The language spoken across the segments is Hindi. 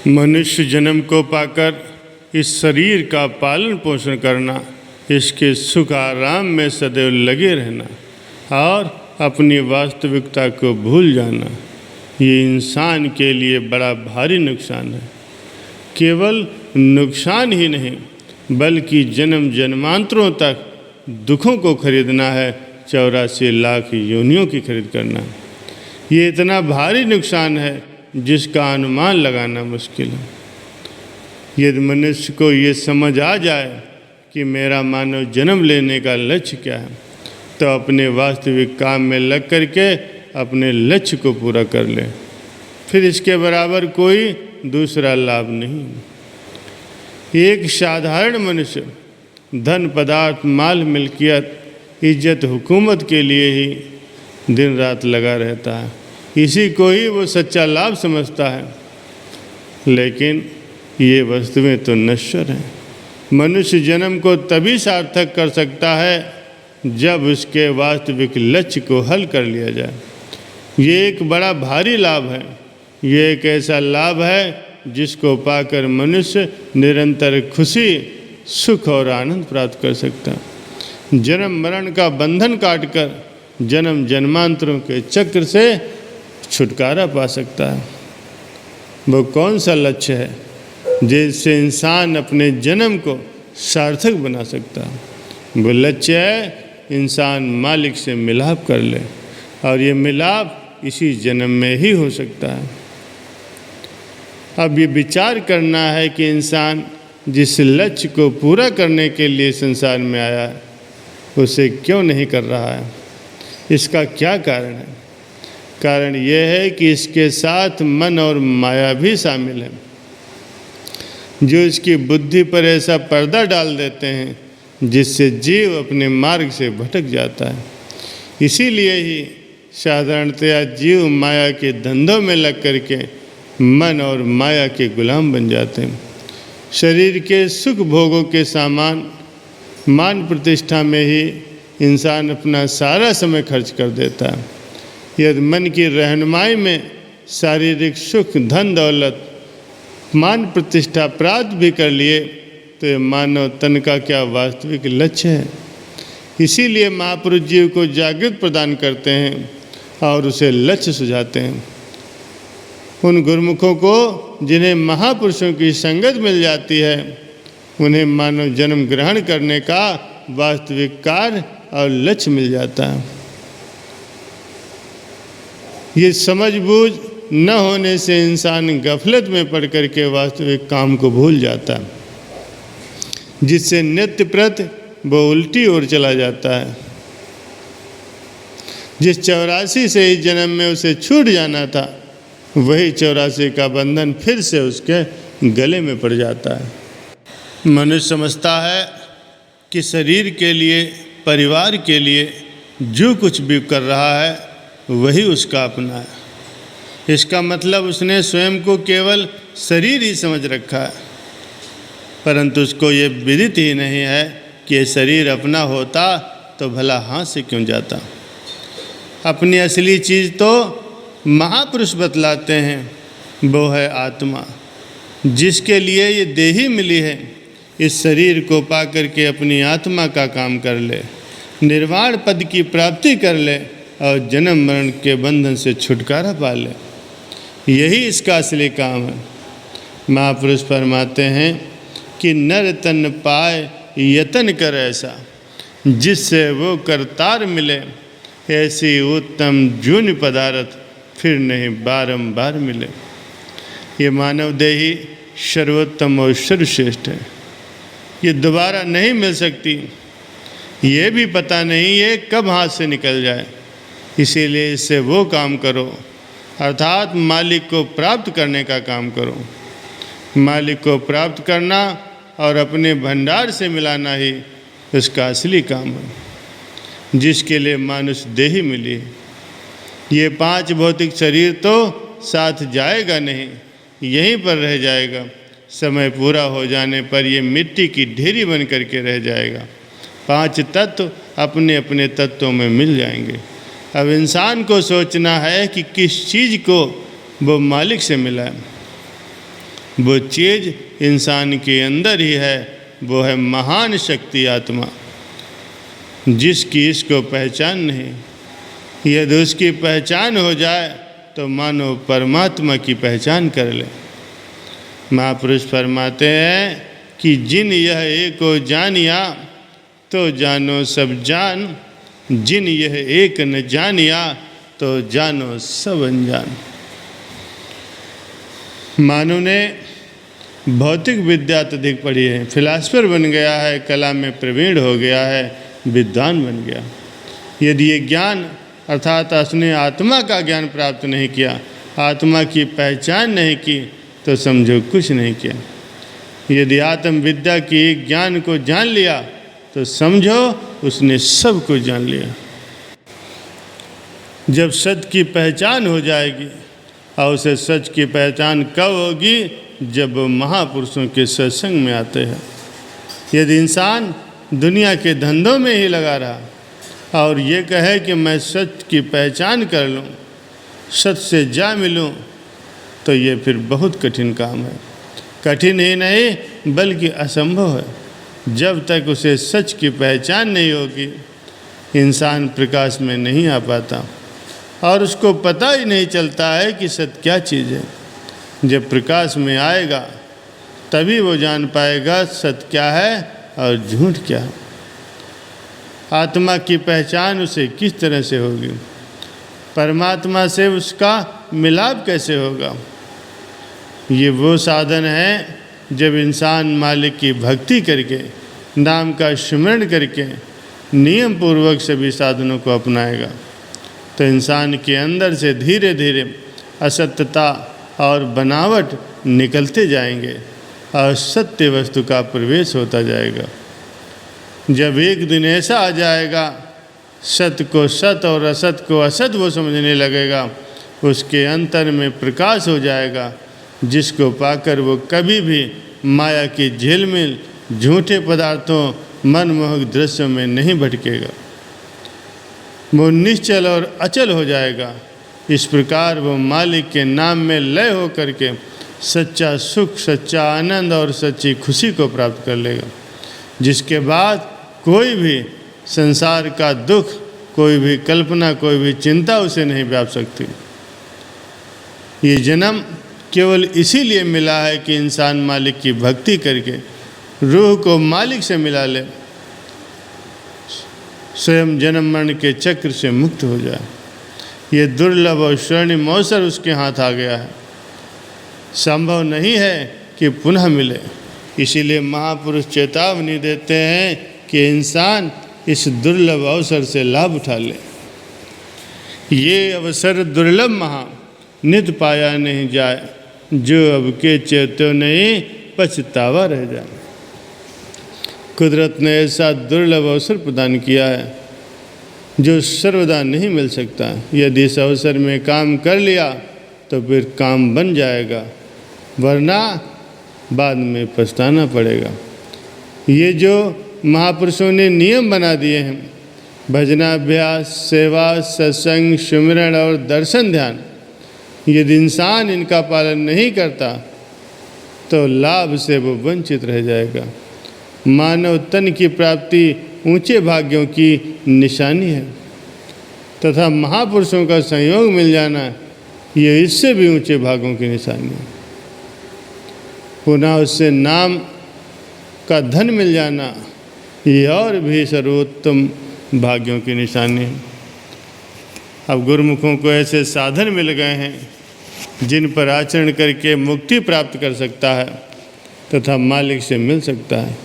मनुष्य जन्म को पाकर इस शरीर का पालन पोषण करना, इसके सुख आराम में सदैव लगे रहना और अपनी वास्तविकता को भूल जाना, ये इंसान के लिए बड़ा भारी नुकसान है। केवल नुकसान ही नहीं बल्कि जन्म जन्मांतरों तक दुखों को खरीदना है, 84 लाख योनियों की खरीद करना। ये इतना भारी नुकसान है जिसका अनुमान लगाना मुश्किल है। यदि मनुष्य को ये समझ आ जाए कि मेरा मानव जन्म लेने का लक्ष्य क्या है, तो अपने वास्तविक काम में लग करके अपने लक्ष्य को पूरा कर ले, फिर इसके बराबर कोई दूसरा लाभ नहीं। एक साधारण मनुष्य धन पदार्थ माल मिल्कियत इज्जत हुकूमत के लिए ही दिन रात लगा रहता है, इसी को ही वो सच्चा लाभ समझता है। लेकिन ये वस्तुएं तो नश्वर हैं। मनुष्य जन्म को तभी सार्थक कर सकता है जब उसके वास्तविक लक्ष्य को हल कर लिया जाए। ये एक बड़ा भारी लाभ है। ये एक ऐसा लाभ है जिसको पाकर मनुष्य निरंतर खुशी सुख और आनंद प्राप्त कर सकता है। जन्म मरण का बंधन काटकर जन्म जन्मांतरों के चक्र से छुटकारा पा सकता है। वो कौन सा लक्ष्य है जिससे इंसान अपने जन्म को सार्थक बना सकता है? वो लक्ष्य है इंसान मालिक से मिलाप कर ले, और ये मिलाप इसी जन्म में ही हो सकता है। अब ये विचार करना है कि इंसान जिस लक्ष्य को पूरा करने के लिए संसार में आया है उसे क्यों नहीं कर रहा है। इसका क्या कारण है? कारण यह है कि इसके साथ मन और माया भी शामिल है, जो इसकी बुद्धि पर ऐसा पर्दा डाल देते हैं जिससे जीव अपने मार्ग से भटक जाता है। इसीलिए ही साधारणतया जीव माया के धंधों में लग करके मन और माया के गुलाम बन जाते हैं। शरीर के सुख भोगों के सामान मान प्रतिष्ठा में ही इंसान अपना सारा समय खर्च कर देता है। यदि मन की रहनुमाई में शारीरिक सुख धन दौलत मान प्रतिष्ठा प्राप्त भी कर लिए तो ये मानव तन का क्या वास्तविक लक्ष्य है? इसीलिए महापुरुष जीव को जागृत प्रदान करते हैं और उसे लक्ष्य सुझाते हैं। उन गुरुमुखों को जिन्हें महापुरुषों की संगत मिल जाती है, उन्हें मानव जन्म ग्रहण करने का वास्तविक कार्य और लक्ष्य मिल जाता है। ये समझबूझ न होने से इंसान गफलत में पड़ कर के वास्तविक काम को भूल जाता है, जिससे नित्य प्रति वो उल्टी ओर चला जाता है। जिस 84 से इस जन्म में उसे छूट जाना था, वही 84 का बंधन फिर से उसके गले में पड़ जाता है। मनुष्य समझता है कि शरीर के लिए परिवार के लिए जो कुछ भी कर रहा है वही उसका अपना है। इसका मतलब उसने स्वयं को केवल शरीर ही समझ रखा है, परंतु उसको ये विदित ही नहीं है कि ये शरीर अपना होता तो भला हाथ से क्यों जाता। अपनी असली चीज़ तो महापुरुष बतलाते हैं, वो है आत्मा, जिसके लिए ये देही मिली है। इस शरीर को पा करके अपनी आत्मा का काम कर ले, निर्वाण पद की प्राप्ति कर ले और जन्म मरण के बंधन से छुटकारा पा ले। यही इसका असली काम है। महापुरुष फरमाते हैं कि नर तन पाए यतन कर ऐसा, जिससे वो करतार मिले, ऐसी उत्तम जून पदार्थ फिर नहीं बारंबार मिले। ये मानव देही सर्वोत्तम और सर्वश्रेष्ठ है। ये दोबारा नहीं मिल सकती। ये भी पता नहीं ये कब हाथ से निकल जाए। इसीलिए इससे वो काम करो, अर्थात मालिक को प्राप्त करने का काम करो। मालिक को प्राप्त करना और अपने भंडार से मिलाना ही इसका असली काम है, जिसके लिए मानुष देही मिली है। ये 5 भौतिक शरीर तो साथ जाएगा नहीं, यहीं पर रह जाएगा। समय पूरा हो जाने पर ये मिट्टी की ढेरी बन करके रह जाएगा। 5 तत्व अपने अपने तत्वों में मिल जाएंगे। अब इंसान को सोचना है कि किस चीज़ को वो मालिक से मिला है। वो चीज़ इंसान के अंदर ही है, वो है महान शक्ति आत्मा, जिसकी इसको पहचान नहीं। यदि उसकी पहचान हो जाए तो मानो परमात्मा की पहचान कर ले। महापुरुष फरमाते हैं कि जिन यह एको जानिया तो जानो सब जान, जिन यह एक न जानिया तो जानो सब अनजान। मानव ने भौतिक विद्या अत्यधिक पढ़ी है, फिलासफर बन गया है, कला में प्रवीण हो गया है, विद्वान बन गया। यदि ये ज्ञान अर्थात उसने आत्मा का ज्ञान प्राप्त नहीं किया, आत्मा की पहचान नहीं की, तो समझो कुछ नहीं किया। यदि आत्म विद्या की ज्ञान को जान लिया तो समझो उसने सब कुछ जान लिया। जब सत्य की पहचान हो जाएगी, और उसे सच की पहचान कब होगी? जब वो महापुरुषों के सत्संग में आते हैं। यदि इंसान दुनिया के धंधों में ही लगा रहा और ये कहे कि मैं सत्य की पहचान कर लूँ, सत्य से जा मिलूँ, तो ये फिर बहुत कठिन काम है। कठिन ही नहीं बल्कि असंभव है। जब तक उसे सच की पहचान नहीं होगी, इंसान प्रकाश में नहीं आ पाता और उसको पता ही नहीं चलता है कि सत्य क्या चीज़ है। जब प्रकाश में आएगा तभी वो जान पाएगा सत्य क्या है और झूठ क्या है। आत्मा की पहचान उसे किस तरह से होगी? परमात्मा से उसका मिलाप कैसे होगा? ये वो साधन है जब इंसान मालिक की भक्ति करके, नाम का स्मरण करके, नियम पूर्वक सभी साधनों को अपनाएगा, तो इंसान के अंदर से धीरे धीरे असत्यता और बनावट निकलते जाएंगे और सत्य वस्तु का प्रवेश होता जाएगा। जब एक दिन ऐसा आ जाएगा, सत्य को सत्य और असत्य को असत्य वो समझने लगेगा, उसके अंतर में प्रकाश हो जाएगा, जिसको पाकर वो कभी भी माया की झिलमिल, झूठे पदार्थों, मनमोहक दृश्यों में नहीं भटकेगा। वो निश्चल और अचल हो जाएगा। इस प्रकार वो मालिक के नाम में लय हो करके सच्चा सुख, सच्चा आनंद और सच्ची खुशी को प्राप्त कर लेगा, जिसके बाद कोई भी संसार का दुख, कोई भी कल्पना, कोई भी चिंता उसे नहीं व्याप सकती। ये जन्म केवल इसीलिए मिला है कि इंसान मालिक की भक्ति करके रूह को मालिक से मिला ले, स्वयं जन्म मरण के चक्र से मुक्त हो जाए। ये दुर्लभ और स्वर्णिम अवसर उसके हाथ आ गया है, संभव नहीं है कि पुनः मिले। इसीलिए महापुरुष चेतावनी देते हैं कि इंसान इस दुर्लभ अवसर से लाभ उठा ले। ये अवसर दुर्लभ महा, नित पाया नहीं जाए, जो अब के चेतो नहीं पछतावा रह जाए। कुदरत ने ऐसा दुर्लभ अवसर प्रदान किया है जो सर्वदा नहीं मिल सकता। यदि इस अवसर में काम कर लिया तो फिर काम बन जाएगा, वरना बाद में पछताना पड़ेगा। ये जो महापुरुषों ने नियम बना दिए हैं, भजनाभ्यास, सेवा, सत्संग, सुमिरन और दर्शन ध्यान, यदि इंसान इनका पालन नहीं करता तो लाभ से वो वंचित रह जाएगा। मानव तन की प्राप्ति ऊंचे भाग्यों की निशानी है, तथा महापुरुषों का संयोग मिल जाना ये इससे भी ऊंचे भाग्यों की निशानी है। पुनः उससे नाम का धन मिल जाना ये और भी सर्वोत्तम भाग्यों की निशानी है। अब गुरुमुखों को ऐसे साधन मिल गए हैं जिन पर आचरण करके मुक्ति प्राप्त कर सकता है तथा मालिक से मिल सकता है।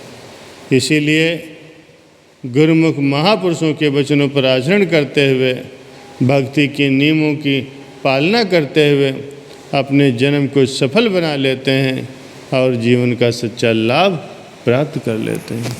इसीलिए गुरुमुख महापुरुषों के वचनों पर आचरण करते हुए, भक्ति के नियमों की पालना करते हुए अपने जन्म को सफल बना लेते हैं और जीवन का सच्चा लाभ प्राप्त कर लेते हैं।